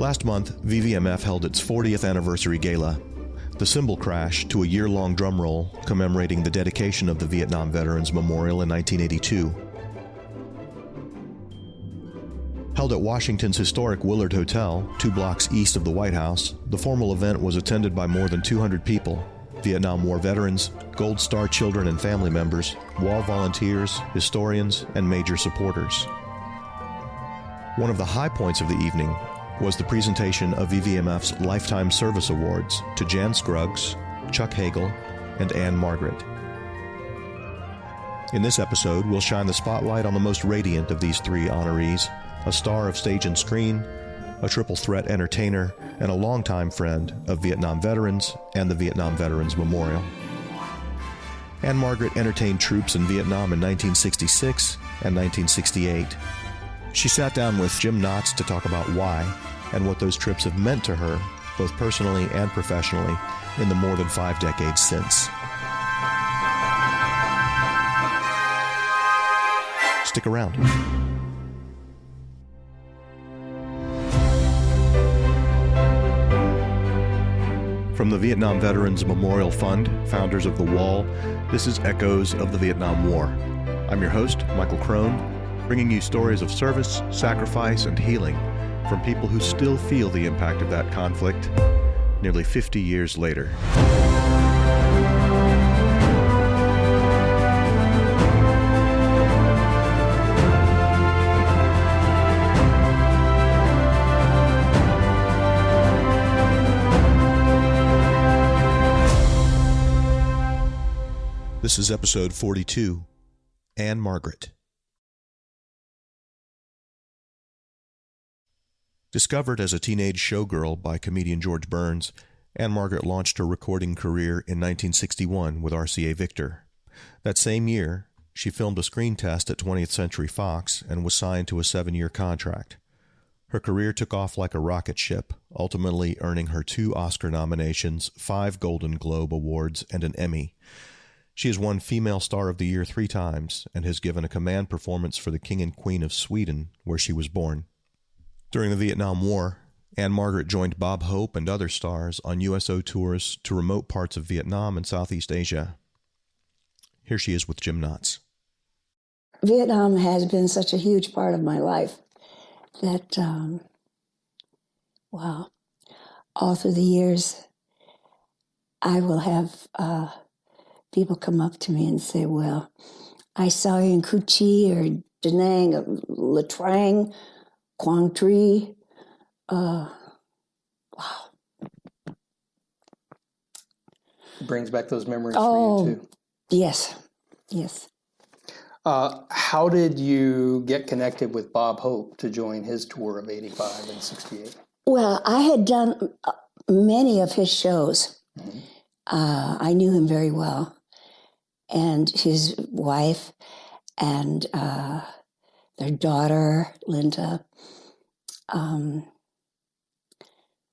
Last month, VVMF held its 40th anniversary gala. The cymbal crash to a year-long drum roll commemorating the dedication of the Vietnam Veterans Memorial in 1982. Held at Washington's historic Willard Hotel, 2 blocks east of the White House, the formal event was attended by more than 200 people: Vietnam War veterans, Gold Star children and family members, wall volunteers, historians, and major supporters. One of the high points of the evening was the presentation of VVMF's Lifetime Service Awards to Jan Scruggs, Chuck Hagel, and Ann-Margret. In this episode, we'll shine the spotlight on the most radiant of these 3 honorees, a star of stage and screen, a triple threat entertainer, and a longtime friend of Vietnam veterans and the Vietnam Veterans Memorial. Ann-Margret entertained troops in Vietnam in 1966 and 1968. She sat down with Jim Knotts to talk about why and what those trips have meant to her, both personally and professionally, in the more than 5 decades since. Stick around. From the Vietnam Veterans Memorial Fund, founders of The Wall, this is Echoes of the Vietnam War. I'm your host, Michael Crone, bringing you stories of service, sacrifice, and healing from people who still feel the impact of that conflict nearly 50 years later. This is episode 42, Ann-Margret. Discovered as a teenage showgirl by comedian George Burns, Ann-Margret launched her recording career in 1961 with RCA Victor. That same year, she filmed a screen test at 20th Century Fox and was signed to a 7-year contract. Her career took off like a rocket ship, ultimately earning her 2 Oscar nominations, 5 Golden Globe Awards, and an Emmy. She has won Female Star of the Year 3 times and has given a command performance for the King and Queen of Sweden, where she was born. During the Vietnam War, Ann-Margret joined Bob Hope and other stars on USO tours to remote parts of Vietnam and Southeast Asia. Here she is with Jim Knotts. Vietnam has been such a huge part of my life that, all through the years, I will have people come up to me and say, well, I saw you in Cu Chi or Da Nang, or Nha Trang, Quang Tri. Wow. It brings back those memories for you, too. Yes. How did you get connected with Bob Hope to join his tour of 85 and 68? Well, I had done many of his shows. Mm-hmm. I knew him very well. And his wife and their daughter, Linda.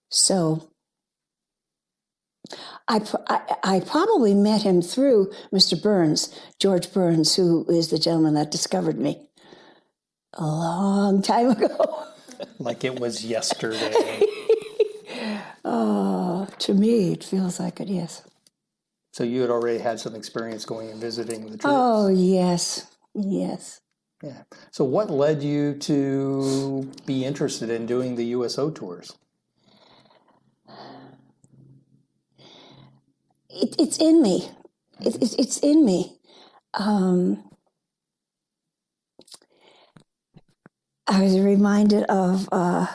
So I probably met him through Mr. Burns, George Burns, who is the gentleman that discovered me a long time ago. Like it was yesterday. To me, it feels like it, yes. So you had already had some experience going and visiting the troops? Oh, yes. Yeah. So what led you to be interested in doing the USO tours? It's in me. It's in me. I was reminded of, I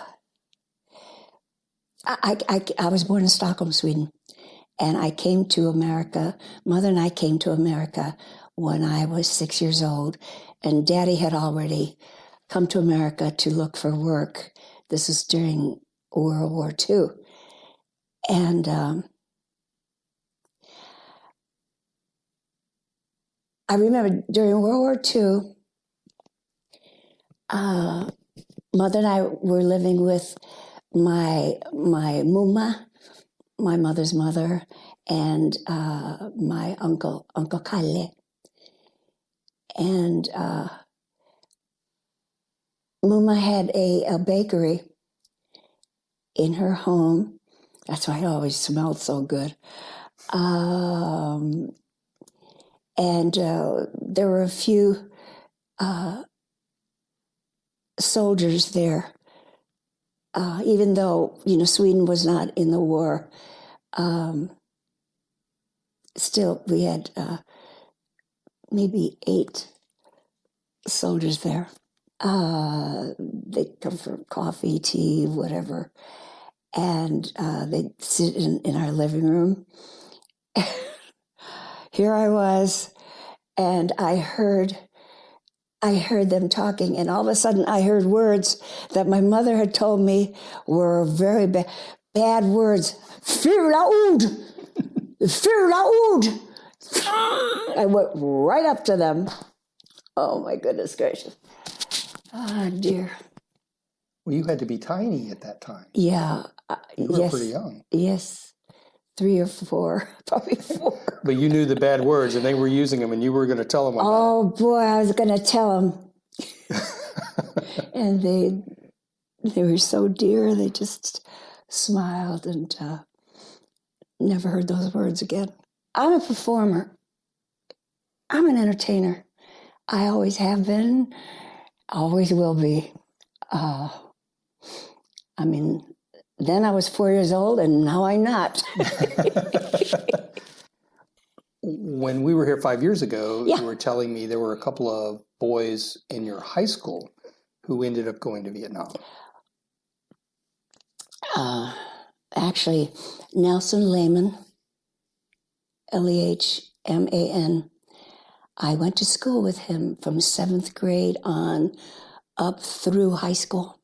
was born in Stockholm, Sweden. And I came to America, Mother and I came to America when I was 6 years old, and Daddy had already come to America to look for work. This is during World War II. And I remember during World War II, Mother and I were living with my muma, my mother's mother, and my uncle Kalle. And Muma had a bakery, in her home. That's why it always smelled so good. And there were a few soldiers there. Even though, Sweden was not in the war, still we had maybe 8 soldiers there. They'd come for coffee, tea, whatever. And they'd sit in our living room. Here I was, and I heard them talking, and all of a sudden I heard words that my mother had told me were very bad words. Fear laud! Fear laud! I went right up to them. Oh, my goodness gracious. Ah, dear. Well, you had to be tiny at that time. Yeah. You were pretty young. Yes. 3 or 4, probably 4. But you knew the bad words, and they were using them, and you were going to tell them about Oh, boy, I was going to tell them. And they were so dear. They just smiled and never heard those words again. I'm a performer. I'm an entertainer. I always have been, always will be. Then I was 4 years old, and now I'm not. When we were here 5 years ago, Yeah. You were telling me there were a couple of boys in your high school who ended up going to Vietnam. Actually, Nelson Lehman, Lehman. I went to school with him from 7th grade on up through high school.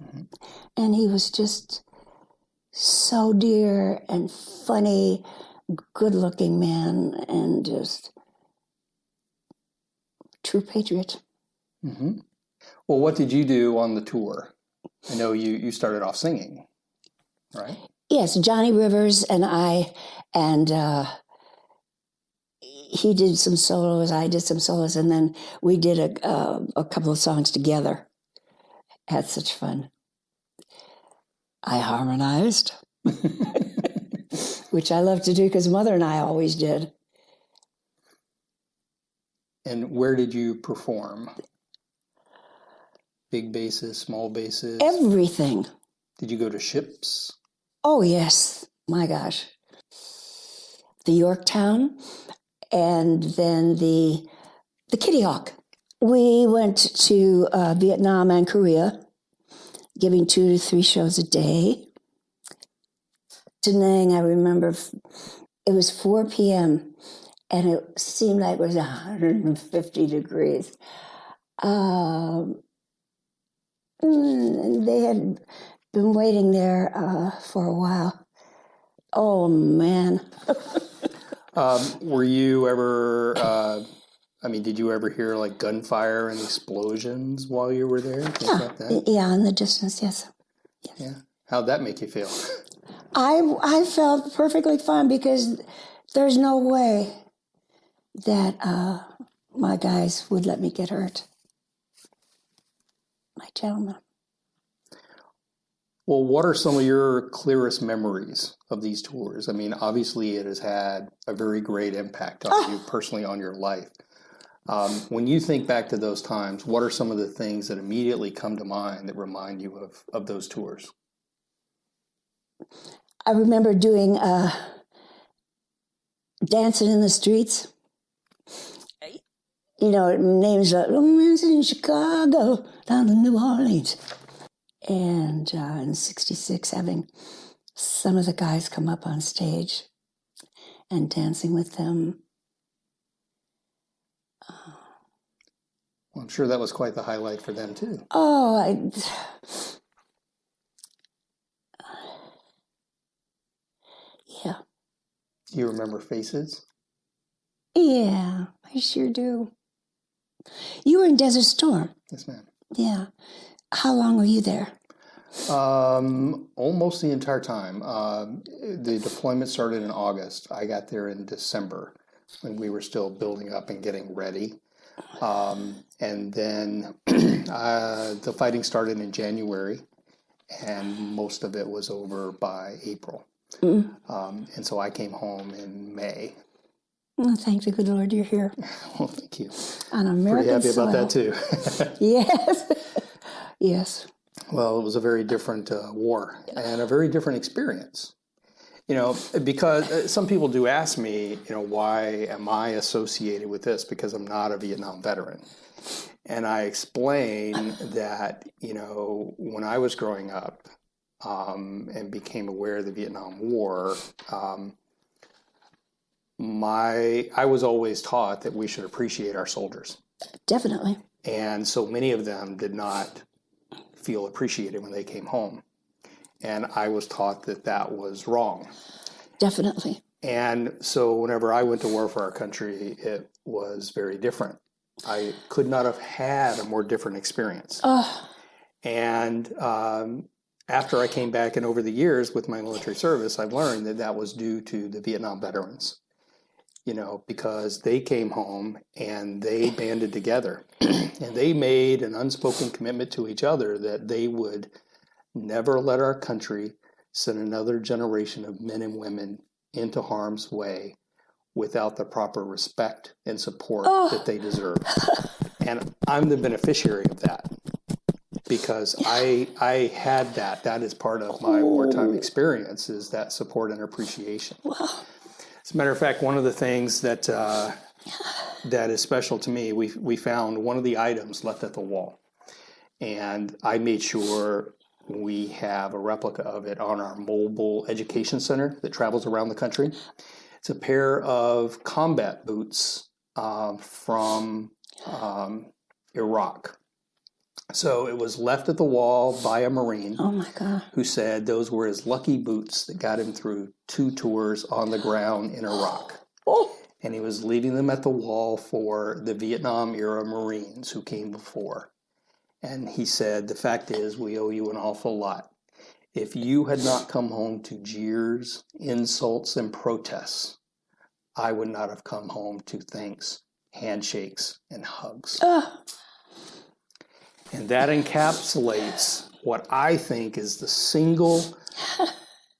Mm-hmm. And he was just so dear and funny, good-looking man, and just true patriot. Mm-hmm. Well, what did you do on the tour? I know you started off singing, right? Yes, Johnny Rivers and I, and he did some solos, I did some solos, and then we did a couple of songs together. Had such fun. I harmonized, which I love to do because Mother and I always did. And where did you perform? Big basses, small basses? Everything. Did you go to ships? Oh, yes. My gosh. The Yorktown, and then the Kitty Hawk. We went to Vietnam and Korea, giving 2 to 3 shows a day. Da Nang, I remember, it was 4 p.m., and it seemed like it was 150 degrees. They had been waiting there for a while. Oh, man. Were you ever, did you ever hear like gunfire and explosions while you were there? Things like that? Yeah, in the distance, yes. Yeah. How'd that make you feel? I felt perfectly fine because there's no way that my guys would let me get hurt. My gentlemen. Well, what are some of your clearest memories of these tours? I mean, obviously it has had a very great impact on you personally, on your life. When you think back to those times, what are some of the things that immediately come to mind that remind you of those tours? I remember doing dancing in the streets. Names like in Chicago, down to New Orleans. And in 66, having some of the guys come up on stage and dancing with them. Well, I'm sure that was quite the highlight for them, too. Oh, yeah. Do you remember faces? Yeah, I sure do. You were in Desert Storm. Yes, ma'am. Yeah. How long were you there? Almost the entire time. The deployment started in August. I got there in December when we were still building up and getting ready. And then the fighting started in January. and most of it was over by April. And so I came home in May. Oh, thank the good Lord you're here. Well, thank you. On American Pretty happy soil. about that too. Yes. Yes. Well, it was a very different war and a very different experience. Because some people do ask me, why am I associated with this? Because I'm not a Vietnam veteran. And I explain that, when I was growing up and became aware of the Vietnam War, I was always taught that we should appreciate our soldiers. Definitely. And so many of them did not feel appreciated when they came home. And I was taught that that was wrong. Definitely. And so whenever I went to war for our country, it was very different. I could not have had a more different experience. And after I came back and over the years with my military service, I've learned that that was due to the Vietnam veterans, because they came home and they banded together and they made an unspoken commitment to each other that they would never let our country send another generation of men and women into harm's way without the proper respect and support that they deserve. And I'm the beneficiary of that because I had that. That is part of my wartime experience, is that support and appreciation. As a matter of fact, one of the things that that is special to me, we found one of the items left at the wall. And I made sure we have a replica of it on our mobile education center that travels around the country. It's a pair of combat boots from Iraq. So it was left at the wall by a Marine. Oh my God. Who said those were his lucky boots that got him through 2 tours on the ground in Iraq. And he was leaving them at the wall for the Vietnam era Marines who came before. And he said, the fact is, we owe you an awful lot. If you had not come home to jeers, insults, and protests, I would not have come home to thanks, handshakes, and hugs. And that encapsulates what I think is the single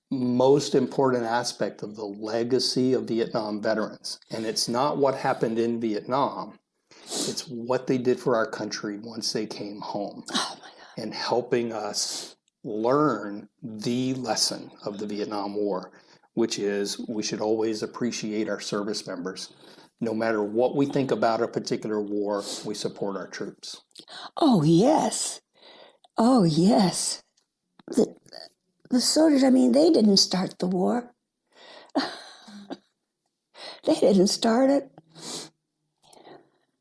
most important aspect of the legacy of Vietnam veterans. And it's not what happened in Vietnam. It's what they did for our country once they came home. Oh my God. And helping us learn the lesson of the Vietnam War, which is we should always appreciate our service members. No matter what we think about a particular war, we support our troops. Oh, yes. Oh, yes. The soldiers, they didn't start the war. They didn't start it.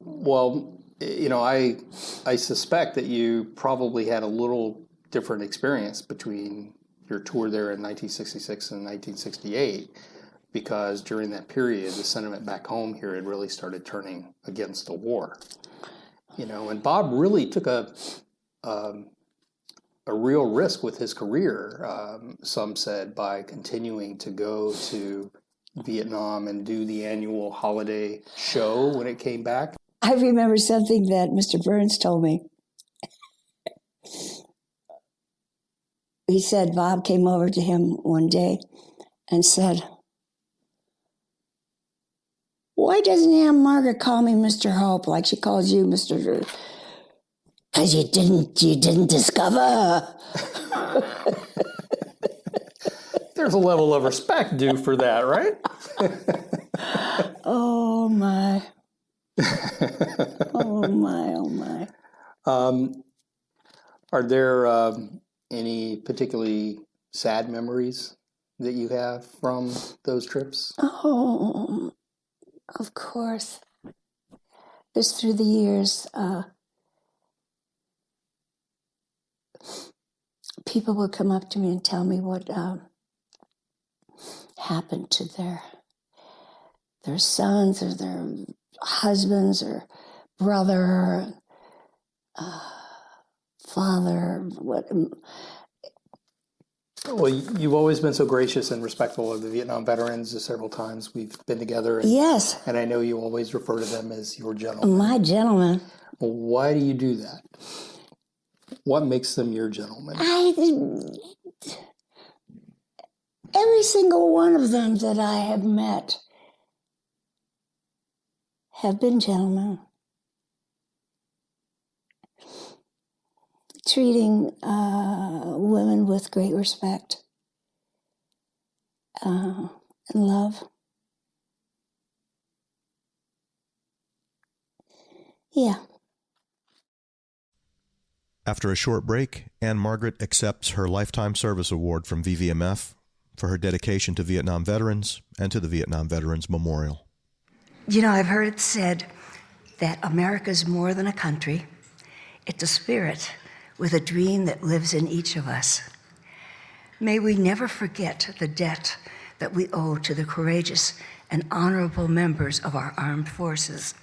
Well, I suspect that you probably had a little different experience between your tour there in 1966 and 1968, because during that period, the sentiment back home here had really started turning against the war. And Bob really took a real risk with his career, some said, by continuing to go to Vietnam and do the annual holiday show when it came back. I remember something that Mr. Burns told me. He said Bob came over to him one day and said, "Why doesn't Ann-Margret call me Mr. Hope like she calls you Mr. Drew?" "Because you didn't discover." There's a level of respect due for that, right? Oh my. Oh my, oh my. Are there any particularly sad memories that you have from those trips? Oh, of course. Just through the years, people would come up to me and tell me what happened to their sons or their husbands or brother, father. Well, you've always been so gracious and respectful of the Vietnam veterans. Several times we've been together. Yes. And I know you always refer to them as your gentlemen. My gentleman. Well, why do you do that? What makes them your gentlemen? Every single one of them that I have met have been gentlemen. Treating women with great respect and love. Yeah. After a short break, Ann-Margret accepts her Lifetime Service Award from VVMF for her dedication to Vietnam veterans and to the Vietnam Veterans Memorial. You know, I've heard it said that America's more than a country. It's a spirit with a dream that lives in each of us. May we never forget the debt that we owe to the courageous and honorable members of our armed forces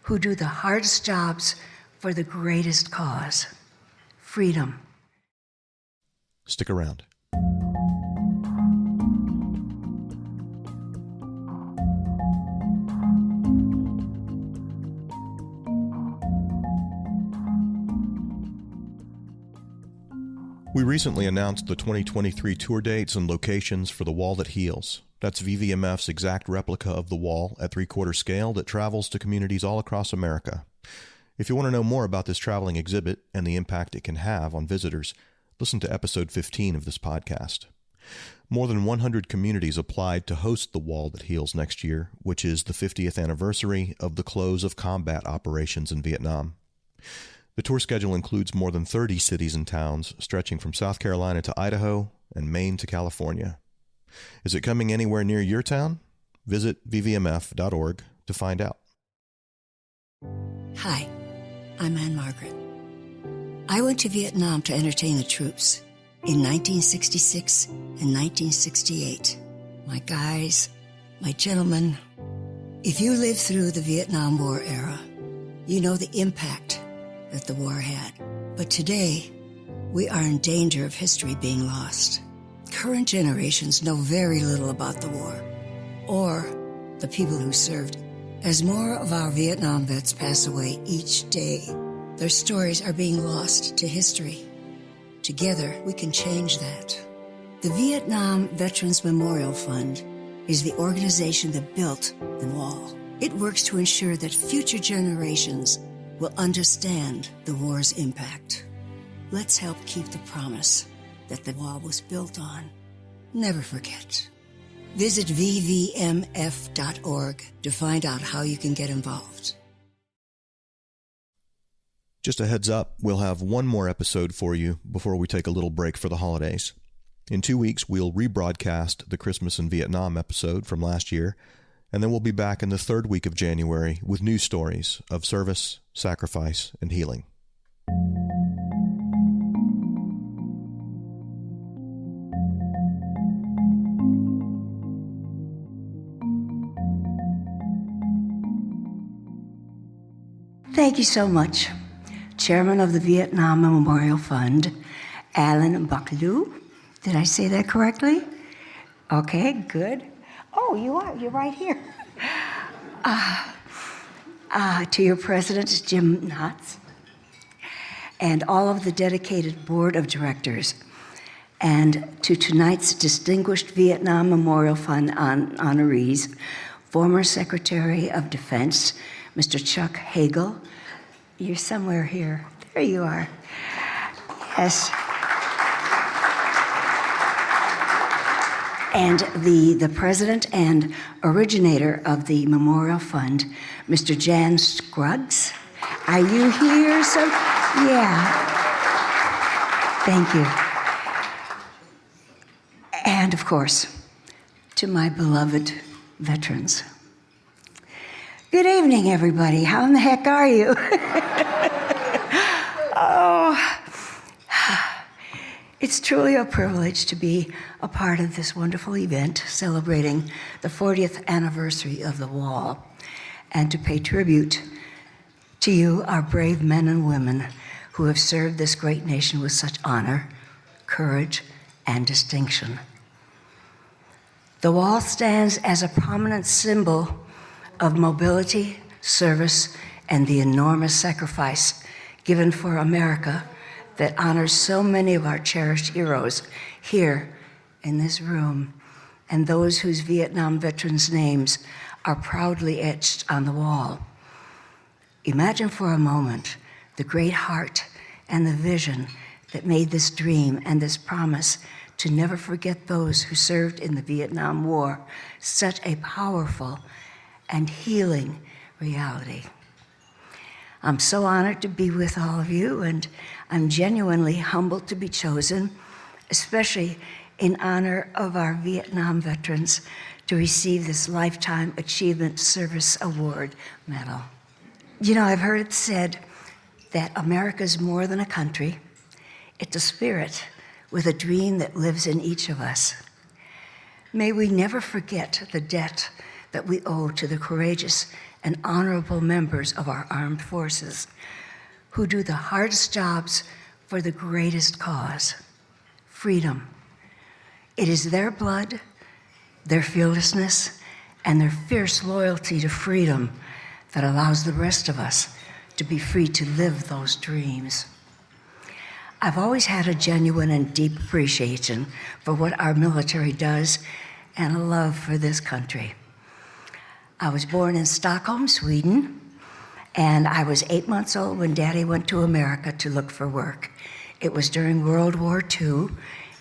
who do the hardest jobs for the greatest cause, freedom. Stick around. We recently announced the 2023 tour dates and locations for The Wall That Heals. That's VVMF's exact replica of the wall at 3/4 scale that travels to communities all across America. If you want to know more about this traveling exhibit and the impact it can have on visitors, listen to episode 15 of this podcast. More than 100 communities applied to host The Wall That Heals next year, which is the 50th anniversary of the close of combat operations in Vietnam. The tour schedule includes more than 30 cities and towns, stretching from South Carolina to Idaho and Maine to California. Is it coming anywhere near your town? Visit vvmf.org to find out. Hi, I'm Ann-Margret. I went to Vietnam to entertain the troops in 1966 and 1968. My guys, my gentlemen, if you lived through the Vietnam War era, you know the impact that the war had. But today, we are in danger of history being lost. Current generations know very little about the war or the people who served. As more of our Vietnam vets pass away each day, their stories are being lost to history. Together, we can change that. The Vietnam Veterans Memorial Fund is the organization that built the wall. It works to ensure that future generations will understand the war's impact. Let's help keep the promise that the wall was built on. Never forget. Visit vvmf.org to find out how you can get involved. Just a heads up, we'll have one more episode for you before we take a little break for the holidays. In 2 weeks, we'll rebroadcast the Christmas in Vietnam episode from last year, and then we'll be back in the third week of January with new stories of service, sacrifice, and healing. Thank you so much, Chairman of the Vietnam Memorial Fund, Alan Bucklew. Did I say that correctly? Okay, good. Oh, you are. You're right here. To your president, Jim Knotts, and all of the dedicated board of directors, and to tonight's distinguished Vietnam Memorial Fund honorees, former Secretary of Defense, Mr. Chuck Hagel. You're somewhere here. There you are. Yes. And the president and originator of the Memorial Fund, Mr. Jan Scruggs. Are you here? Yeah. Thank you. And of course, to my beloved veterans. Good evening, everybody. How in the heck are you? Oh, it's truly a privilege to be a part of this wonderful event celebrating the 40th anniversary of the Wall and to pay tribute to you, our brave men and women who have served this great nation with such honor, courage, and distinction. The Wall stands as a prominent symbol of mobility, service, and the enormous sacrifice given for America that honors so many of our cherished heroes here in this room, and those whose Vietnam veterans' names are proudly etched on the wall. Imagine for a moment the great heart and the vision that made this dream and this promise to never forget those who served in the Vietnam War such a powerful and healing reality. I'm so honored to be with all of you, and I'm genuinely humbled to be chosen, especially in honor of our Vietnam veterans, to receive this Lifetime Achievement Service Award medal. You know, I've heard it said that America's more than a country. It's a spirit with a dream that lives in each of us. May we never forget the debt that we owe to the courageous and honorable members of our armed forces who do the hardest jobs for the greatest cause, freedom. It is their blood, their fearlessness, and their fierce loyalty to freedom that allows the rest of us to be free to live those dreams. I've always had a genuine and deep appreciation for what our military does and a love for this country. I was born in Stockholm, Sweden, and I was 8 months old when Daddy went to America to look for work. It was during World War II,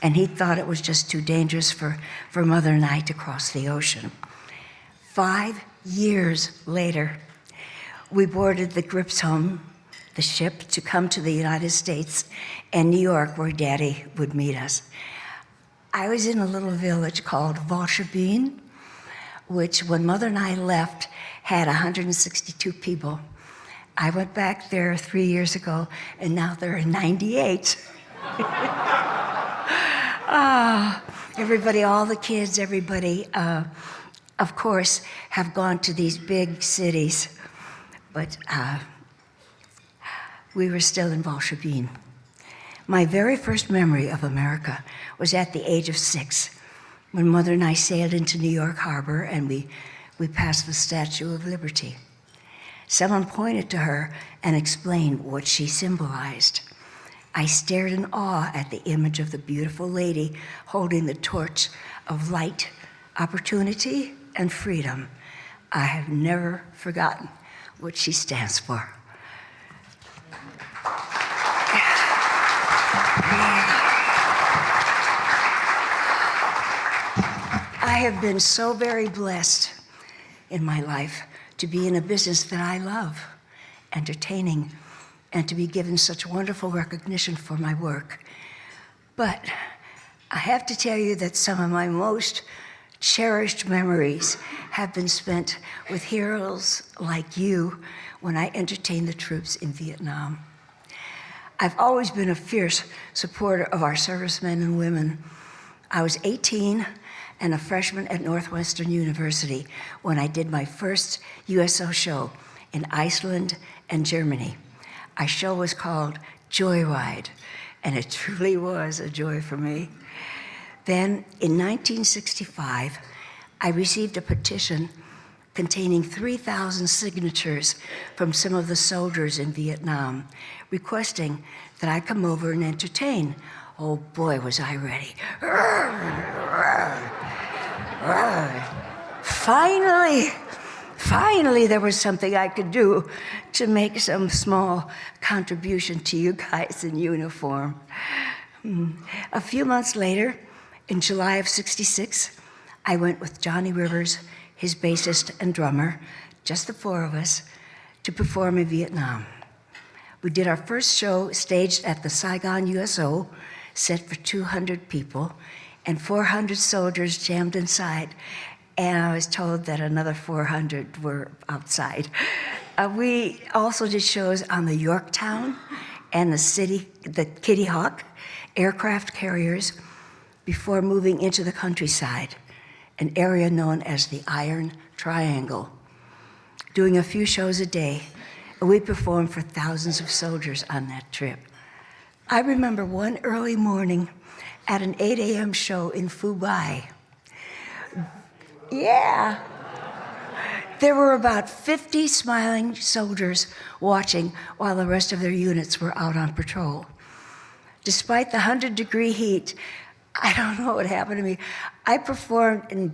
and he thought it was just too dangerous for Mother and I to cross the ocean. 5 years later, we boarded the Gripsholm, the ship, to come to the United States and New York, where Daddy would meet us. I was in a little village called Valsjöbyn, which when Mother and I left had 162 people. I went back there 3 years ago, and now there are 98. Everybody, all the kids, everybody, of course, have gone to these big cities, but we were still in Valsjöbyn. My very first memory of America was at the age of 6, when Mother and I sailed into New York Harbor and we passed the Statue of Liberty. Someone pointed to her and explained what she symbolized. I stared in awe at the image of the beautiful lady holding the torch of light, opportunity, and freedom. I have never forgotten what she stands for. I have been so very blessed in my life to be in a business that I love, entertaining, and to be given such wonderful recognition for my work. But I have to tell you that some of my most cherished memories have been spent with heroes like you when I entertained the troops in Vietnam. I've always been a fierce supporter of our servicemen and women. I was 18 and a freshman at Northwestern University when I did my first USO show in Iceland and Germany. Our show was called Joyride, and it truly was a joy for me. Then, in 1965, I received a petition containing 3,000 signatures from some of the soldiers in Vietnam, requesting that I come over and entertain. Oh boy, was I ready. Finally, there was something I could do to make some small contribution to you guys in uniform. A few months later, in July of '66, I went with Johnny Rivers, his bassist and drummer, just the 4 of us, to perform in Vietnam. We did our first show staged at the Saigon USO, set for 200 people, and 400 soldiers jammed inside, and I was told that another 400 were outside. We also did shows on the Yorktown and the Kitty Hawk aircraft carriers before moving into the countryside, an area known as the Iron Triangle. Doing a few shows a day, we performed for thousands of soldiers on that trip. I remember one early morning at an 8 a.m. show in Phu Bai. Yeah. There were about 50 smiling soldiers watching while the rest of their units were out on patrol. Despite the 100-degree heat, I don't know what happened to me. I performed in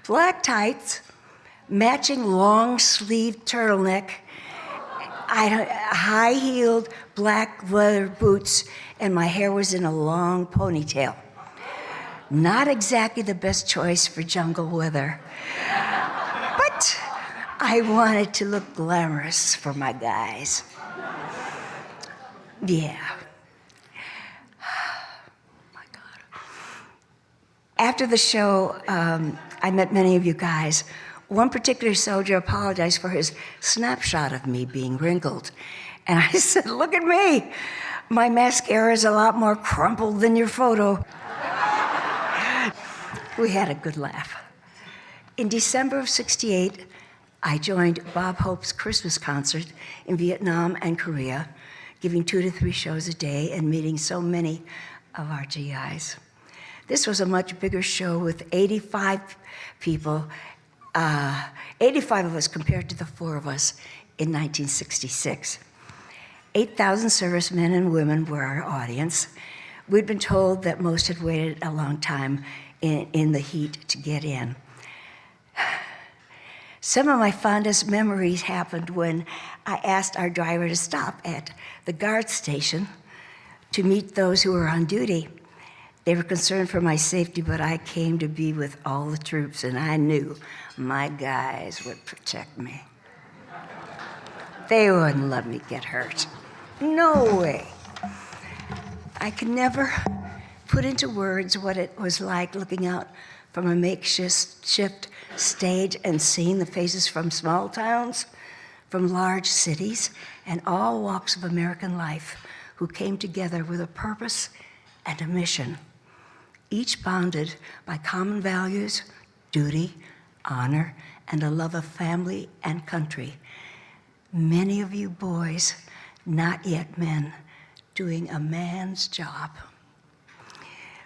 black tights, matching long-sleeved turtleneck, high-heeled black leather boots, and my hair was in a long ponytail. Not exactly the best choice for jungle weather, but I wanted to look glamorous for my guys. Yeah. My God. After the show, I met many of you guys. One particular soldier apologized for his snapshot of me being wrinkled. And I said, look at me. My mascara is a lot more crumpled than your photo. We had a good laugh. In December of '68, I joined Bob Hope's Christmas concert in Vietnam and Korea, giving 2 to 3 shows a day and meeting so many of our GIs. This was a much bigger show with 85 people, 85 of us compared to the 4 of us in 1966. 8,000 servicemen and women were our audience. We'd been told that most had waited a long time in the heat to get in. Some of my fondest memories happened when I asked our driver to stop at the guard station to meet those who were on duty. They were concerned for my safety, but I came to be with all the troops, and I knew my guys would protect me. They wouldn't let me get hurt. No way. I could never put into words what it was like looking out from a makeshift stage and seeing the faces from small towns, from large cities, and all walks of American life who came together with a purpose and a mission, each bounded by common values, duty, honor, and a love of family and country. Many of you boys, not yet men, doing a man's job.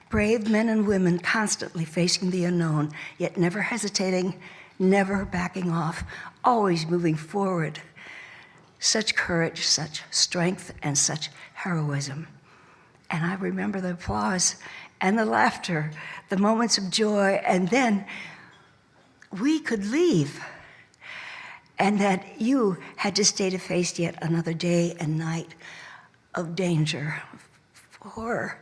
Brave men and women constantly facing the unknown, yet never hesitating, never backing off, always moving forward. Such courage, such strength, and such heroism. And I remember the applause and the laughter, the moments of joy, and then we could leave. And that you had to stay to face yet another day and night of danger, of horror.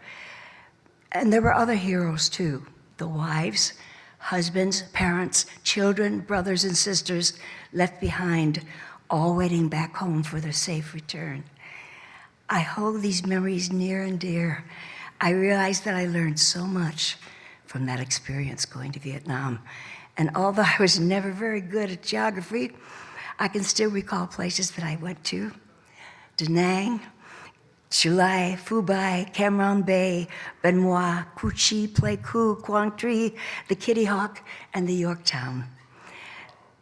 And there were other heroes too, the wives, husbands, parents, children, brothers and sisters left behind, all waiting back home for their safe return. I hold these memories near and dear. I realized that I learned so much from that experience going to Vietnam. And although I was never very good at geography, I can still recall places that I went to: Da Nang, Chulai, Phu Bai, Cam Ranh Bay, Ben Moi, Cu Chi, Pleiku, Quang Tri, the Kitty Hawk, and the Yorktown.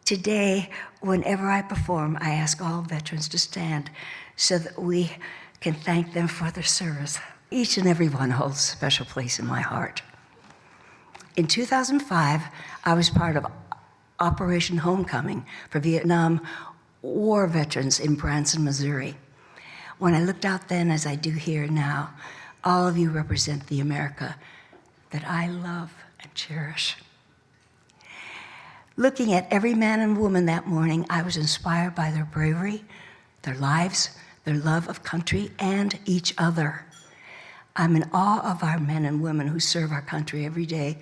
Today, whenever I perform, I ask all veterans to stand so that we can thank them for their service. Each and every one holds a special place in my heart. In 2005, I was part of Operation Homecoming for Vietnam War veterans in Branson, Missouri. When I looked out then, as I do here now, all of you represent the America that I love and cherish. Looking at every man and woman that morning, I was inspired by their bravery, their lives, their love of country, and each other. I'm in awe of our men and women who serve our country every day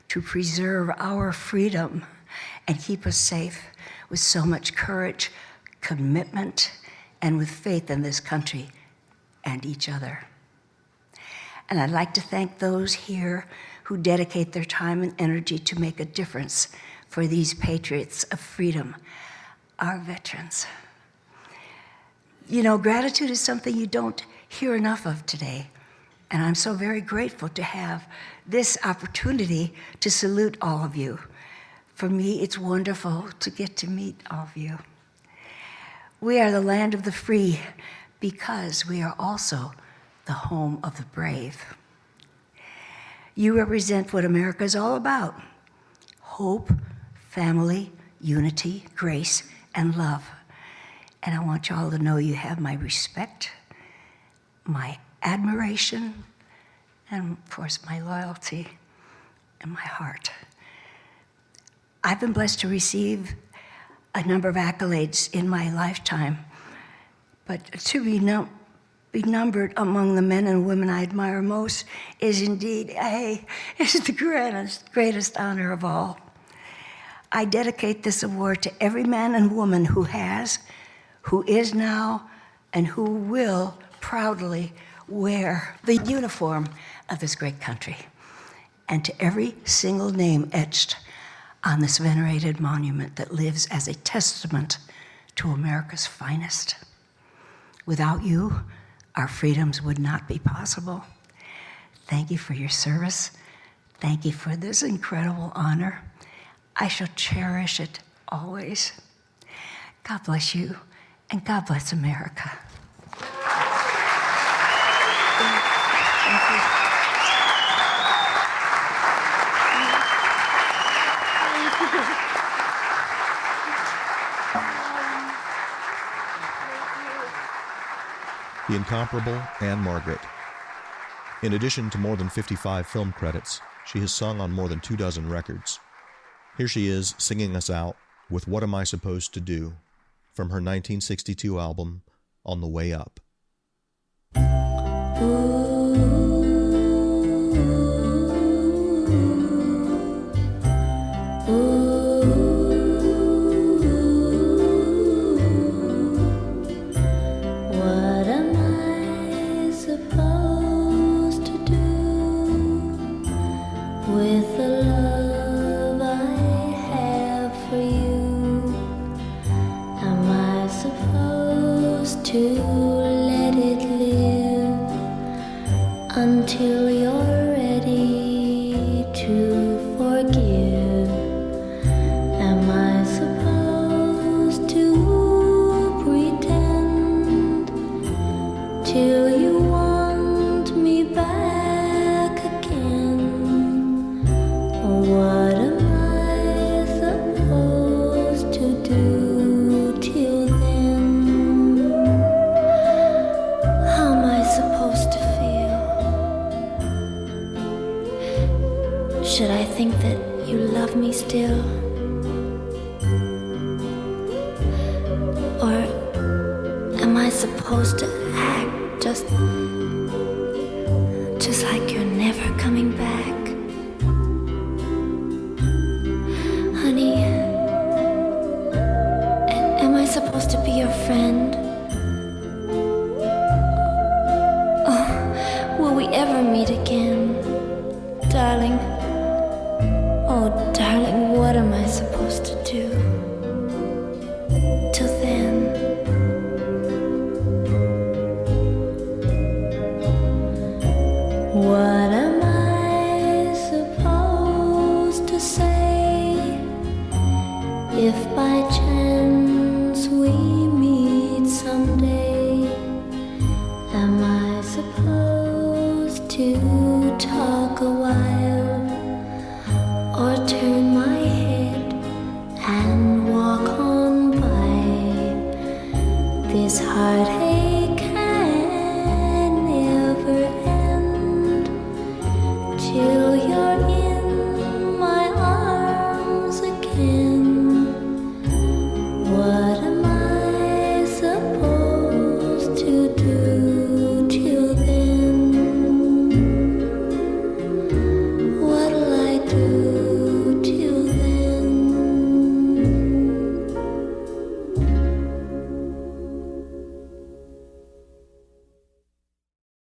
to preserve our freedom and keep us safe with so much courage, commitment, and with faith in this country and each other. And I'd like to thank those here who dedicate their time and energy to make a difference for these patriots of freedom, our veterans. You know, gratitude is something you don't hear enough of today. And I'm so very grateful to have this opportunity to salute all of you. For me, it's wonderful to get to meet all of you. We are the land of the free because we are also the home of the brave. You represent what America is all about: hope, family, unity, grace, and love. And I want you all to know you have my respect, my admiration, and of course my loyalty and my heart. I've been blessed to receive a number of accolades in my lifetime, but to be numbered among the men and women I admire most is indeed the greatest honor of all. I dedicate this award to every man and woman who has, who is now, and who will proudly wear the uniform of this great country, and to every single name etched on this venerated monument that lives as a testament to America's finest. Without you, our freedoms would not be possible. Thank you for your service. Thank you for this incredible honor. I shall cherish it always. God bless you, and God bless America. Thank you. The incomparable Ann-Margret. In addition to more than 55 film credits, she has sung on more than 24 records. Here she is singing us out with What Am I Supposed to Do from her 1962 album, On the Way Up. Until you're ready to forgive. Am I supposed to pretend till you want me back again? Or what am I supposed to do till then? How am I supposed to feel? Should I think that you love me still? Or am I supposed to act just like you're never coming back? Honey, am I supposed to be your friend? Oh, will we ever meet again? Darling, oh darling, what am I supposed to do? Till then, what am I supposed to say if by chance we meet someday? Am I supposed to talk a while, or turn my head and walk on by? This heartache